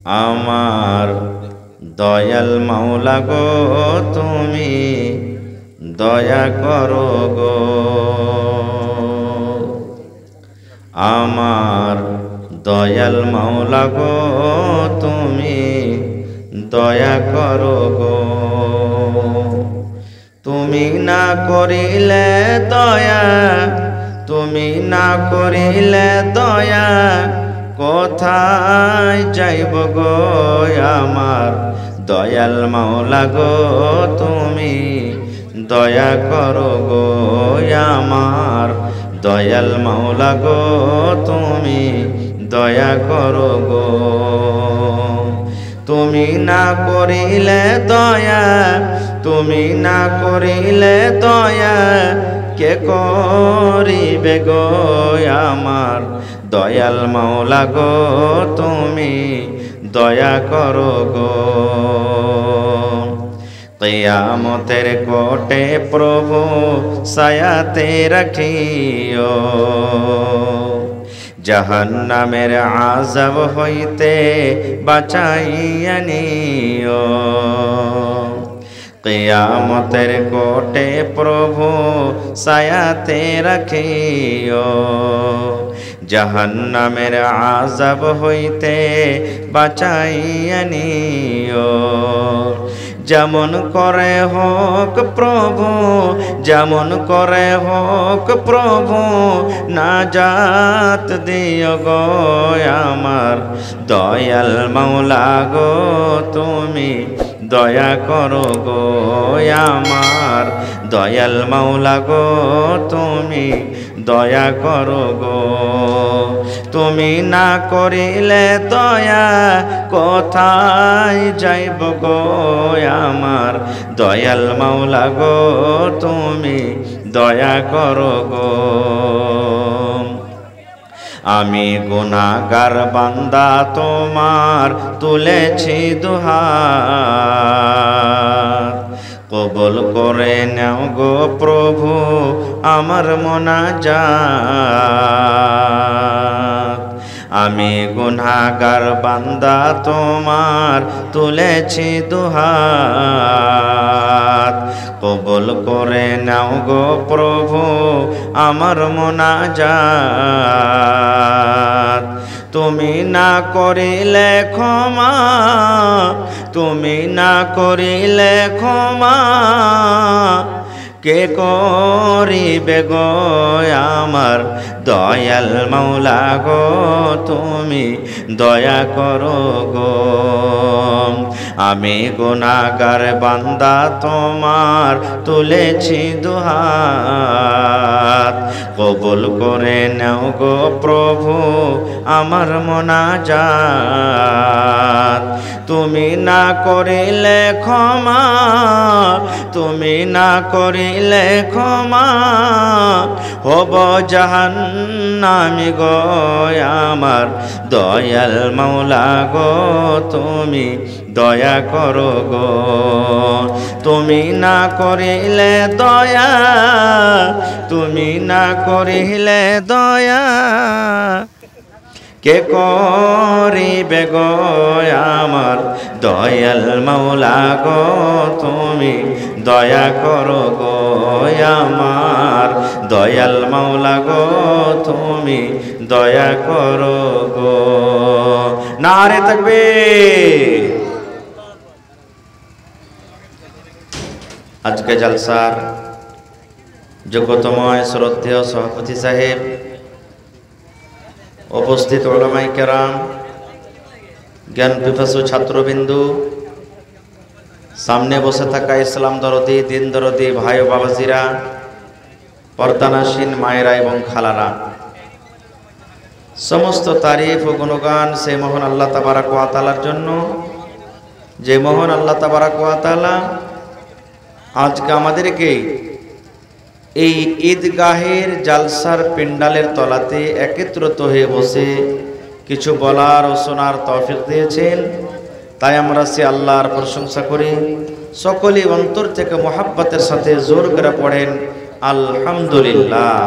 আমার দয়াল মাওলা গো তুমি দয়া করো গো। আমার দয়াল মাওলা গো তুমি দয়া করো গো। তুমি না করিলে দয়া, তুমি না করিলে দয়া, কোথায় যাইব গো আমার দয়াল মাওলা গো তুমি দয়া করো গো। আমার দয়াল মাওলা গো তুমি দয়া করো গো। তুমি না করিলে দয়া, তুমি না করিলে দয়া, কে করিবে গো আমার দয়াল মাওলা গো তুমি দয়া করো গো। কিয়ামতের কোটে প্রভু সায়াতে রাখিও, জাহান্নামের আযাব হইতে বাঁচাইয়া নিও। কিয়ামতের কোটে প্রভু সায়াতে রাখিও, জাহান্নামের আযাব হইতে বাঁচাইয়া নিও। যেমন করে হোক প্রভু, যেমন করে হোক প্রভু, নাজাত দিও গো আমার দয়াল মাওলা গো তুমি দয়া করো গো। আমার দয়াল মাওলা গো তুমি দয়া করো গো। তুমি না করিলে দয়া, কোথায় যাইব গো আমার দয়াল মাওলা গো তুমি দয়া করো গো। আমি গুনাহগার বান্দা তোমার তুলেছি দুহাত, কবুল করে নাও গো প্রভু আমার মোনাজাত। আমি গুনাহগার বান্দা তোমার তুলেছি দুহাত, কবুল করে নাও গো প্রভু আমার মোনাজাত। তুমি না করিলে ক্ষমা, তুমি না করিলে ক্ষমা, কে করিবে গো আমার দয়াল মাওলা গো তুমি দয়া করো গো। আমি গুনাহগার বান্দা তোমার তুলেছি দুহাত, কবুল করে নাও গো প্রভু আমার মোনাজাত। তুমি না করিলে ক্ষমা, তুমি না করিলে ক্ষমা, হব জাহান্নামী গো আমার দয়াল মাওলা গো তুমি দয়া করো গো। তুমি না করিলে দয়া, তুমি না করিলে দয়া, কে করিবে গো আমার দয়াল মাওলা গো তুমি দয়া করো গো। আমার দয়াল মাওলা গো তুমি দয়া করো গো। নারে তাকবীর। আজকে জলসার যোগ্যতময় শ্রদ্ধেয় সভাপতি সাহেব, উপস্থিত উলামায়ে কেরাম, জ্ঞান পিপাসু ছাত্রবিন্দু, সামনে বসে থাকা ইসলাম দরদি দিন দরদি ভাই ও বাবাজিরা, পর্দানাসীন মায়েরা এবং খালারা, সমস্ত তারিফ ও গুণগান সেই মহান আল্লাহ তাবারাক ওয়া তাআলার জন্য, যে মহান আল্লাহ তাবারাক ওয়া তাআলা আজকে আমাদেরকে এই ঈদগাহের জালসার পেন্ডালের তলাতে একত্রিত হয়ে বসে কিছু বলার ও শোনার তৌফিক দিয়েছেন। তাই আমরা সে আল্লাহর প্রশংসা করি। সকলেই অন্তর থেকে মোহাব্বতের সাথে জোর করে পড়েন আলহামদুলিল্লাহ।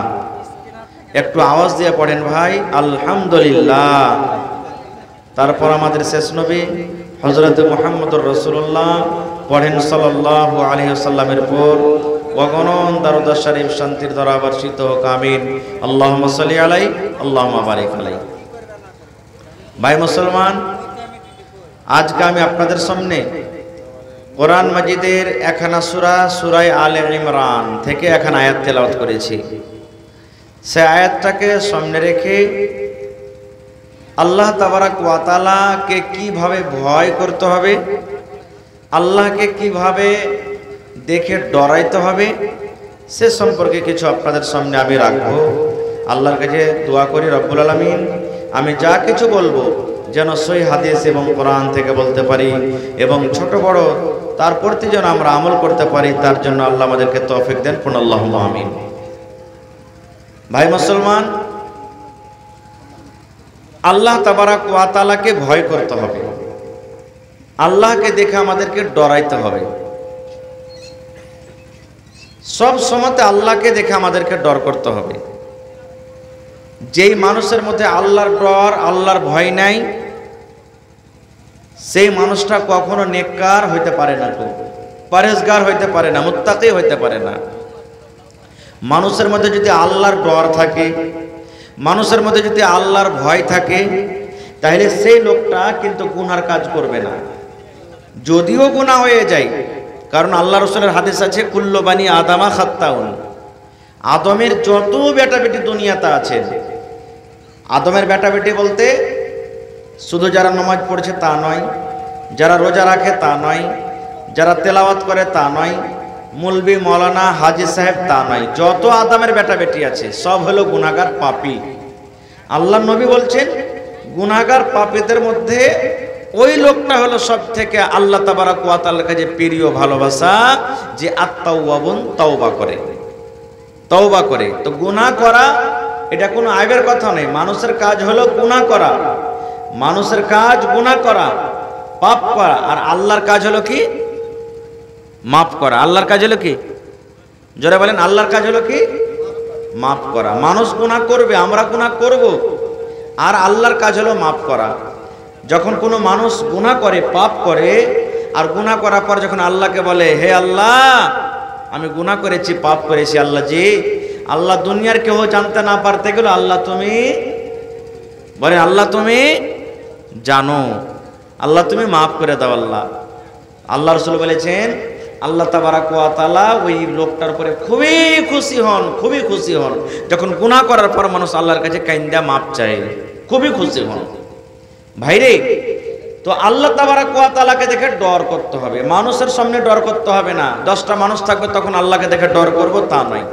একটু আওয়াজ দিয়ে পড়েন ভাই, আলহামদুলিল্লাহ। তারপর আমাদের শেষ নবী হযরত মুহাম্মদুর রাসূলুল্লাহ পড়েন সাল্লাল্লাহু আলাইহি ওয়াসাল্লামের উপর অগণন দরুদ শরীফ শান্তির ধারা বর্ষিত হোক আমিন। আল্লাহুম্মা সাল্লি আলাইহি আল্লাহুম্মা বারিক আলাইহি। ভাই মুসলমান, আজকে আমি আপনাদের সামনে কোরআন মাজিদের একখানা সূরা সূরা আলে ইমরান থেকে একখানা আয়াত তেলাওয়াত করেছি। সে আয়াতটাকে সামনে রেখে আল্লাহ তাবারাক ওয়া তাআলাকে কিভাবে ভয় করতে হবে, আল্লাহকে কিভাবে দেখে ডরাইতে হবে, সে সম্পর্কে কিছু আপনাদের সামনে আমি রাখবো। আল্লাহর কাছে দোয়া করি রব্বুল আলামিন আমি যা কিছু বলবো যেন সহিহ হাদিস এবং কোরআন থেকে বলতে পারি এবং ছোট বড় তার প্রতি যেন আমরা আমল করতে পারি, তার জন্য আল্লাহ আমাদেরকে তৌফিক দেন। পূর্ণ আল্লাহুম্মা আমিন। ভাই মুসলমান, আল্লাহ তাবারাক ওয়া তাআলাকে ভয় করতে হবে, আল্লাহকে দেখে আমাদেরকে ডরাইতে হবে। সব সময়তে আল্লাহকে দেখে আমাদেরকে ডর করতে হবে। যেই মানুষের মধ্যে আল্লাহর ডর, আল্লাহর ভয় নাই, সেই মানুষটা কখনো নেককার হইতে পারে না, পরহেজগার হইতে পারে না, মুত্তাকি হইতে পারে না। মানুষের মধ্যে যদি আল্লাহর ডর থাকে, মানুষের মধ্যে যদি আল্লাহর ভয় থাকে, তাহলে সেই লোকটা কিন্তু গুনার কাজ করবে না, যদিও গুনাহ হয়ে যায়। কারণ আল্লাহ রাসূলের হাদিস আছে কুল্লু বানি আদামা খাত্তাউন, আদমের যত বেটা বেটি দুনিয়াতে আছে, আদমের বেটা বেটি বলতে শুধু যারা নামাজ পড়ছে তা নয়, যারা রোজা রাখে তা নয়, যারা তেলাওয়াত করে তা নয়, মুলবি মৌলানা হাজি সাহেব তা নয়, যত আদমের বেটা বেটি আছে সব হলো গুনাহগার পাপী। আল্লাহ নবী বলছেন গুনাহগার পাপীদের মধ্যে ওই লোকটা হলো সব থেকে আল্লাহ তাবারাক ওয়া তাআলার কাছে প্রিয়, ভালোবাসা, যে আত-তাওয়াবুন, তওবা করে, তওবা করে। তো গুনাহ করা এটা কোনো আইবের কথা নয়। মানুষের কাজ হলো গুনাহ করা, মানুষের কাজ গুনাহ করা, পাপ করা। আর আল্লাহর কাজ হলো কি? মাফ করা। আল্লাহর কাজ হলো কি? জোরে বলেন, আল্লাহর কাজ হলো কি? মাফ করা। মানুষ গুনাহ করবে, আমরা গুনাহ করব, আর আল্লাহর কাজ হলো মাফ করা। যখন কোনো মানুষ গুনাহ করে, পাপ করে, আর গুনাহ করার পর যখন আল্লাহকে বলে হে আল্লাহ আমি গুনাহ করেছি, পাপ করেছি, আল্লাহ জি, আল্লাহ দুনিয়ার কেউ জানতে না পারতে গেল আল্লাহ তুমি বলে, আল্লাহ তুমি জানো, আল্লাহ তুমি মাফ করে দাও। আল্লাহ আল্লাহ রাসূল বলেছেন আল্লাহ তাবারাক ওয়া তাআলা ওই লোকটার উপরে খুবই খুশি হন, খুবই খুশি হন যখন গুনাহ করার পর মানুষ আল্লাহর কাছে কাইন্দা মাপ চায়, খুবই খুশি হন। ভাইরে, তো আল্লাহ তাবারাক ওয়া তাআলাকে দেখে ডর করতে হবে, মানুষের সামনে ডর করতে হবে না। 10টা মানুষ থাকবে তখন আল্লাহকে দেখে ডর করব তা নয়।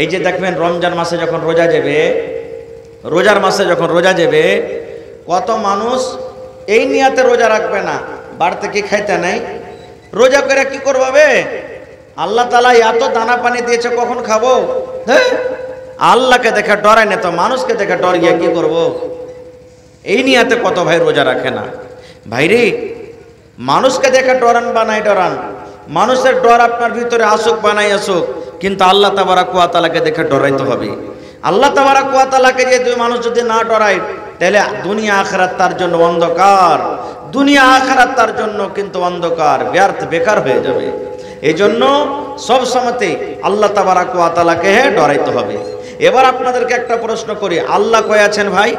এই যে দেখবেন রমজান মাসে যখন রোজা যাবে, রোজার মাসে যখন রোজা যাবে, কত মানুষ এই নিয়াতে রোজা রাখবে না, বাড়িতে কি খাইতে নাই, রোজা করে কি করবে? আল্লাহ তাআলা এত দানা পানি দিয়েছে কখন খাবো? হ্যাঁ, আল্লাহকে দেখে ডরায় না, তো মানুষকে দেখে ডর গিয়ে কি করব? এই নিয়াতে কত ভাই রোজা রাখে না। ভাইরে, মানুষকে দেখে ডরান বা নাই ডরান, মানুষের ডর আপনার ভিতরে আসুক বা নাই আসুক, কিন্তু আল্লাহ তাবারাক ওয়া তাআলাকে দেখে ডরাইতে হবে। আল্লাহ তাবারাক ওয়া তাআলাকে যদি মানুষ যদি না ডরায়, তাহলে দুনিয়া আখিরাত তার জন্য অন্ধকার, দুনিয়া আখিরাত তার জন্য কিন্তু অন্ধকার, ব্যর্থ, বেকার হয়ে যাবে। এই জন্য সব সময়তে আল্লাহ তাবারাক ওয়া তাআলাকে ডরাইতে হবে। এবার আপনাদেরকে একটা প্রশ্ন করি, আল্লাহ কয় আছেন ভাই?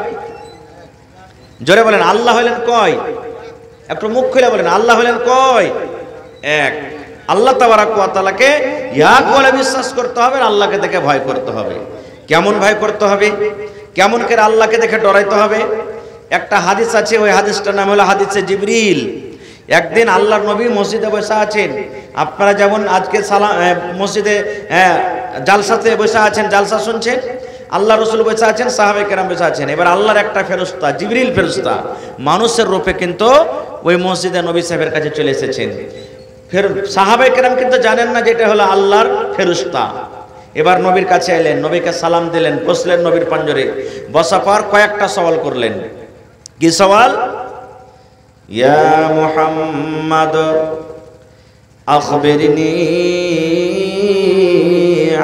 জোরে বলেন, আল্লাহ হলেন কয়? একটু মুখ খুলে বলেন, আল্লাহ হলেন কয়? এক। আল্লাহ তাবারাক ওয়া তাআলাকে এক বলে বিশ্বাস করতে হবে, আল্লাহকে দেখে ভয় করতে হবে। কেমন ভয় করতে হবে? কেমন করে আল্লাহকে দেখে ডরাইতে হবে? একটা হাদিস আছে, ওই হাদিসটার নাম হলো হাদিসে জিবরিল। একদিন আল্লাহর নবী মসজিদে বসে আছেন, আপনারা যেমন আজকে মসজিদে জালসাতে বসে আছেন, জালসা শুনছেন, আল্লাহ রাসূল বসে আছেন, সাহাবায়ে কেরাম বসে আছেন। এবার আল্লাহর একটা ফেরেশতা, জিবরিল ফেরেশতা, মানুষের রূপে কিন্তু ওই মসজিদে নবী সাহেবের কাছে চলে এসেছেন। ফের সাহাবায়ে কেরাম কিন্তু জানেন না যে এটা হলো আল্লাহর ফেরেশতা। এবার নবীর কাছে এলেন, নবীকে সালাম দিলেন, বসলেন নবীর পাঞ্জরে। বসা পর কয়েকটা সওয়াল করলেন। কি সওয়াল? ইয়া মুহাম্মদ আখবিরনি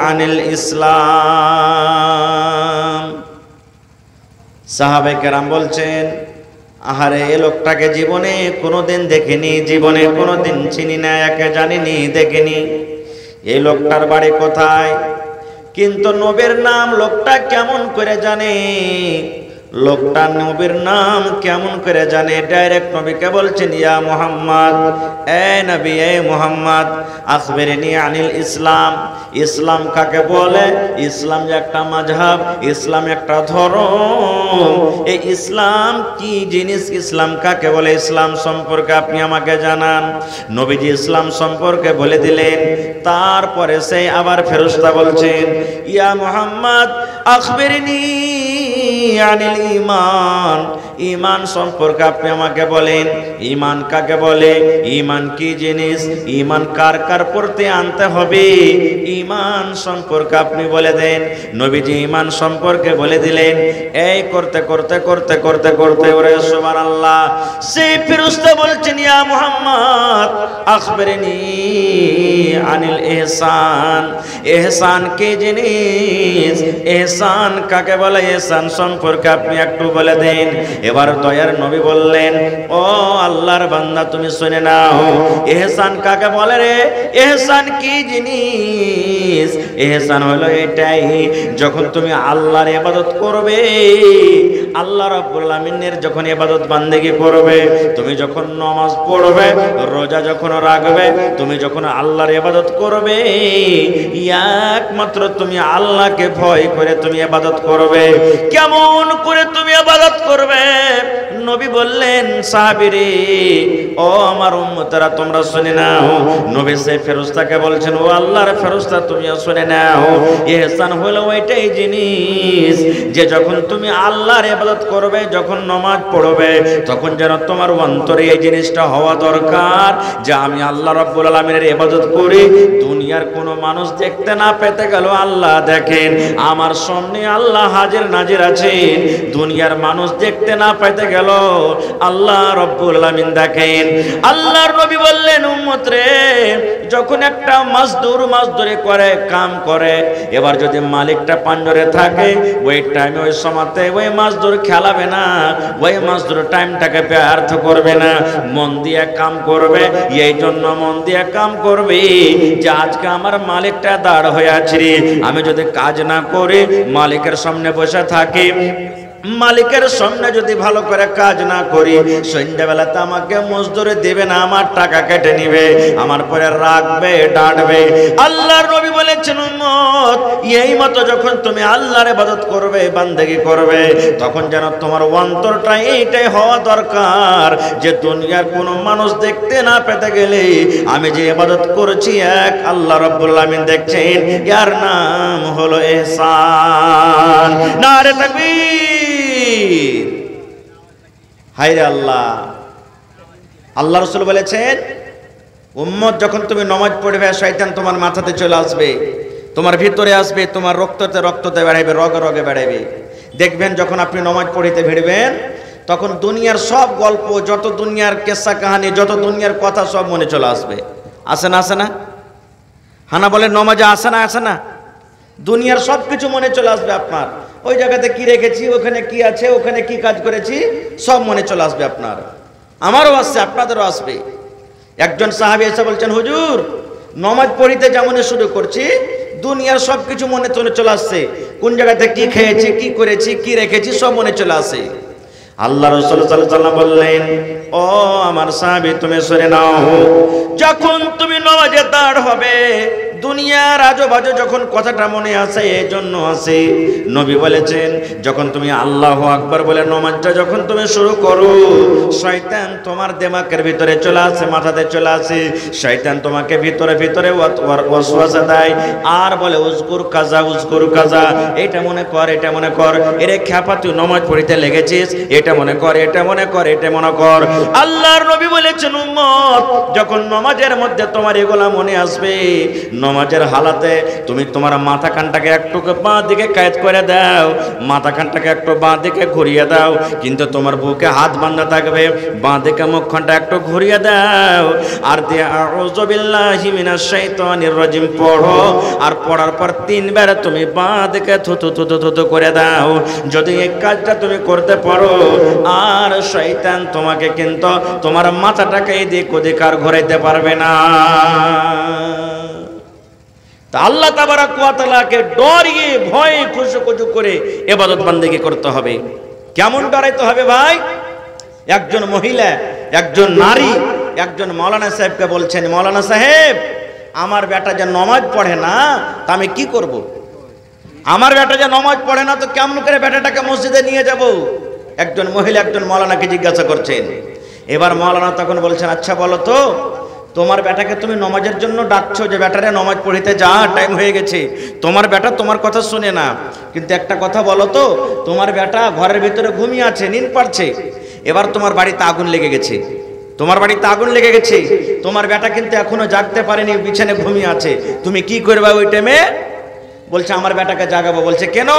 আনিল ইসলাম। সাহাবায়ে কেরাম বলছেন, আহারে এই লোকটাকে জীবনে কোনোদিন দেখিনি, জীবনে কোনোদিন চিনি না, একে জানিনি, দেখিনি। এই লোকটার বাড়ি কোথায়? কিন্তু নবীর নাম লোকটা কেমন করে জানে? লোকটা নবীর নাম কেমন করে জানে? ডাইরেক্ট নবীকে বলছেন, ইয়া মুহাম্মদ, এ নবী, এ মুহাম্মদ, আখবিরনি আনিল ইসলাম। ইসলাম কাকে বলে? ইসলাম যে একটা মাযহাব, ইসলাম একটা ধর্ম। এই ইসলাম কি জিনিস? ইসলাম কাকে বলে? ইসলাম সম্পর্কে আপনি আমাকে জানান। নবীজি ইসলাম সম্পর্কে বলে দিলেন। তারপরে সেই আবার ফেরেশতা বলছেন, ইয়া মুহাম্মদ, আখবিরনি আনিল ঈমান। ঈমান সম্পর্কে আপনি আমাকে বলেন। ঈমান কাকে বলে? ঈমান কি জিনিস? ঈমান কার কার প্রতি আনতে হবে? ঈমান সম্পর্কে আপনি বলে দেন। নবীজি ঈমান সম্পর্কে বলে দিলেন। এই করতে করতে করতে করতে করতে ওরে সুবহানাল্লাহ, সেই ফেরেশতা বলছেন, ইয়া মুহাম্মদ, আখবিরনি আনিল ইহসান। ইহসান কি জিনিস? ইহসান কাকে বলে? ইহসান সম্পর্কে আপনি একটু বলে দেন। এবার দয়ার নবী বললেন, ও আল্লাহর বান্দা, তুমি শুনে নাও, ইহসান কাকে বলে রে? ইহসান কি জিনিস? ইহসান হলো এটাই, যখন তুমি আল্লাহর ইবাদত করবে, আল্লাহ রাব্বুল আমিনের যখন ইবাদত বান্দেগি করবে, তুমি যখন নামাজ পড়বে, রোজা যখন রাখবে, তুমি যখন আল্লাহর ইবাদত করবে, একমাত্র তুমি আল্লাহকে ভয় করে তুমি ইবাদত করবে। কেমন করে তুমি ইবাদত করবে? নবী বললেন, সাহাবীরে, ও আমার উম্মতেরা, তোমরা শুনে নাও। নবী সেই ফেরেশতাকে বলছেন, ও আল্লাহর ফেরেশতা, তুমিও শুনে নাও। ইহসান হলো ওইটাই জিনিস যে যখন তুমি আল্লাহর ইবাদত করবে, যখন নামাজ পড়বে, তখন যেন তোমার অন্তরে এই জিনিসটা হওয়া দরকার যে আমি আল্লাহ রাব্বুল আলামিনের ইবাদত করি। দুনিয়ার কোনো মানুষ দেখতে না পেতে গেল আল্লাহ দেখেন, আমার সামনে আল্লাহ হাজির নাজির আছেন। দুনিয়ার মানুষ দেখতে না পেতে গেল আল্লাহ রাব্বুল আলামিন দেখেন। আল্লাহর নবী বললেন, উম্মত রে, যখন একটা মাছদুরি করে, কাম করে, এবার যদি মালিকটা পাঞ্জরে থাকে, ওই টাইমে ওই সময়তে ওই মাছদুর খেলাবে না, ওই মাছদুর টাইমটাকে ব্যর্থ করবে না, মন দিয়ে কাম করবে। এই জন্য মন দিয়ে কাম করবে যে আজকে আমার মালিকটা দাঁড় হয়ে আছে, আমি যদি কাজ না করি, মালিকের সামনে বসে থাকি, মালিকের সামনে যদি ভালো করে কাজ না করি, সন্ধ্যাবেলাতে আমাকে মজদুরি দেবে না, আমার টাকা কেটে নিবে, আমার পরে রাখবে, ডাঁটবে। আল্লাহর নবী বলেছেন, উম্মত, এই মতো যখন তুমি আল্লাহর ইবাদত করবে, বান্দেগি করবে, তখন যেন তোমার অন্তরটা এইটাই হওয়া দরকার যে দুনিয়ার কোনো মানুষ দেখতে না পেতে গেলে আমি যে ইবাদত করছি এক আল্লাহ রাব্বুল আমিন দেখছেন। এর নাম হলো ইহসান। নারে তাকবীর। হায়রে আল্লাহ! আল্লাহ রাসূল বলেছেন, উম্মত, যখন তুমি নামাজ পড়বে, শয়তান তোমার মাথাতে চলে আসবে, তোমার ভিতরে আসবে, তোমার রক্ততে বেড়াইবে, রগে রগে বেড়াইবে। দেখবেন যখন আপনি নামাজ পড়িতে ভিড়বেন, তখন দুনিয়ার সব গল্প, যত দুনিয়ার কেসা কাহানি, যত দুনিয়ার কথা সব মনে চলে আসবে। আসে না? আসে না? হানা বলে নমাজে আসে না? আসে না? দুনিয়ার সব কিছু মনে চলে আসবে আপনার। ওই জায়গাতে কি রেখেছি, ওখানে কি আছে, ওখানে কি কাজ করেছি, সব মনে চলে আসবে আপনার। আমারও আসছে, আপনাদেরও আসবে। একজন সাহাবী এসে বলছেন, হুজুর, নমাজ পড়িতে যেমন শুরু করছি, দুনিয়ার সব কিছু মনে চলে আসছে। কোন জায়গাতে কি খেয়েছি, কি করেছি, কি রেখেছি, সব মনে চলে আসে। আল্লাহ রাসূল সাল্লাল্লাহু আলাইহি ওয়াসাল্লাম বললেন, ও আমার সাহাবী, তুমি শুনে নাও, যখন তুমি নামাজে দাঁড় হবে, দুনিয়ার আজেবাজে যখন কথাটা মনে আসে, এই জন্য আসে। নবী বলেছেন, যখন তুমি আল্লাহু আকবার বলে নামাজটা যখন তুমি শুরু করো, শয়তান তোমার দিমাগের ভিতরে চলে আসে, মাথাতে চলে আসে। শয়তান তোমাকে ভিতরে ভিতরে ওয়াসওয়াসা দেয় আর বলে, উজকুর কাজা, উজকুর কাজা, এটা মনে কর, এটা মনে কর, এরে খ্যাপা, তুই নামাজ পড়িতে লেগেছিস, এটা মনে কর, এটা মনে কর, এটা মনে কর। আল্লাহর নবী বলেছেন, উম্মত, যখন নামাজের মধ্যে তোমার এগুলা মনে আসবে, নামাজের হালাতে তুমি তোমার মাথা কানটাকে একটু বাঁ দিকে কায়েদ করে দাও, মাথা কানটাকে একটু বাঁ দিকে ঘুরিয়ে দাও, কিন্তু তোমার বুকে হাত বাঁধা থাকবে, বাঁ দিকে মুখখানটা একটু ঘুরিয়ে দাও, আর দিয়ে আউযু বিল্লাহি মিনাশ শাইতানির রাজিম পড়ো। আর পড়ার পর 3 বার তুমি বাঁ দিকে থুতু থুতু থুতু করে দাও। যদি এই কাজটা তুমি করতে পারো, আর শয়তান তোমাকে কিন্তু তোমার মাথাটাকে এদিক ওদিক আর ঘোরাইতে পারবে না। তা আল্লাহ তাবারাক ওয়া তাআলাকে ডরিয়ে ভয়ে খুশু করে ইবাদত বান্দেগি করতে হবে। কেমন ডরাইতে হবে ভাই? একজন মহিলা, একজন নারী, একজন মাওলানা সাহেবকে বলছেন, মাওলানা সাহেব, আমার বেটা যে নামাজ পড়ে না, তা আমি কি করব? আমার বেটা যে নামাজ পড়ে না, তো কেমন করে বেটাটাকে মসজিদে নিয়ে যাব? একজন মহিলা একজন মাওলানাকে জিজ্ঞাসা করছেন। এবার মাওলানা তখন বলছেন, আচ্ছা বলো তো, তোমার বেটাকে তুমি নামাজের জন্য ডাকছো, যে বেটারে নামাজ পড়িতে যা, টাইম হয়ে গেছে। তোমার বেটা তোমার কথা শুনে না, কিন্তু একটা কথা বলো তো, তোমার বেটা ঘরের ভিতরে ঘুমিয়ে আছে, নিন পারছে। এবার তোমার বাড়িতে আগুন লেগে গেছে, তোমার বাড়িতে আগুন লেগে গেছে, তোমার বেটা কিন্তু এখনো জাগতে পারেনি, বিছানায় ঘুমিয়ে আছে, তুমি কি করবে ওই টাইমে? বলছে আমার বেটাকে জাগাবো। বলছে কেন?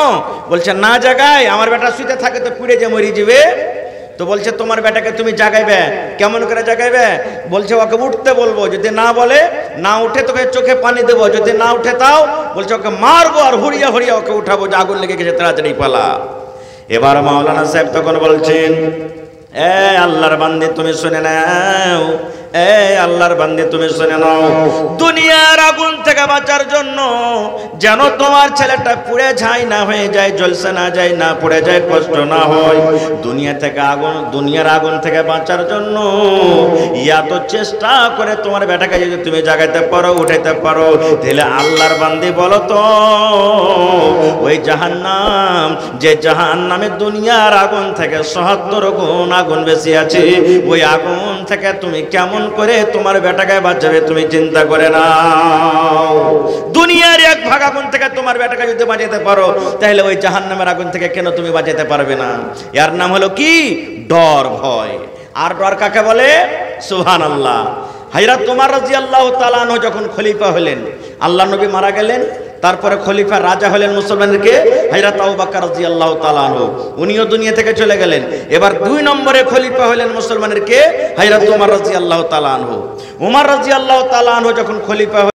বলছে না জাগাই, আমার বেটা শুইতে থাকে তো পুড়ে যে মরি যাবে। তো বলছে তোমার বেটাকে তুমি জাগাইবে, কেমন করে জাগাইবে? বলছে ওকে উঠতে বলবো, যদি না বলে, না উঠে তোকে চোখে পানি দেবো, যদি না উঠে তাও বলছে ওকে মারবো আর হুড়িয়া হুড়িয়া ওকে উঠাবো, যে আগুন লেগে গেছে, তাড়াতাড়ি পালা। এবার মাওলানা সাহেব তখন বলছেন, এ আল্লাহর বান্দে তুমি শুনে নাও, এ আল্লাহর বান্দে তুমি শুনে নাও, দুনিয়ার আগুন থেকে বাঁচার জন্য যেন তোমার ছেলেটা পুড়ে যায় না হয়ে যায়, জ্বলসে না যায়, না পুড়ে যায়, কষ্ট না হয়, দুনিয়ার আগুন থেকে বাঁচার জন্য এত চেষ্টা করে তোমার বেটাকে যদি তুমি জাগাইতে পারো, উঠাইতে পারো, তাহলে আল্লাহর বান্দে বলো তো, ওই জাহান্নাম, যে জাহান্নামে দুনিয়ার আগুন থেকে ৭৭ গুণ আগুন বেশি আছে, ওই আগুন থেকে তুমি কেমন করে তোমার বেটাকে বাঁচাবে তুমি চিন্তা করে নাও। দুনিয়ার 1 ভাগ আগুন থেকে তোমার বেটাকে যদি বাঁচাতে পারো, তাহলে ওই জাহান্নামের আগুন থেকে কেন তুমি বাঁচাতে পারবে না? এর নাম হলো কি? ডর, ভয়। আর ডর কাকে বলে? সুবহানাল্লাহ। হযরত ওমর রাদিয়াল্লাহু তাআলা আনহু যখন খলিফা হলেন, আল্লাহ নবী মারা গেলেন, তারপরে খলিফা রাজা হলেন মুসলমানদেরকে হযরত আবু বকর রাদিয়াল্লাহু তাআলা আনহু, উনিও দুনিয়া থেকে চলে গেলেন। এবার 2 নম্বরে খলিফা হলেন মুসলমানদেরকে হযরত ওমর রাদিয়াল্লাহু তাআলা আনহু। ওমর রাদিয়াল্লাহু তাআলা আনহু যখন খলিফা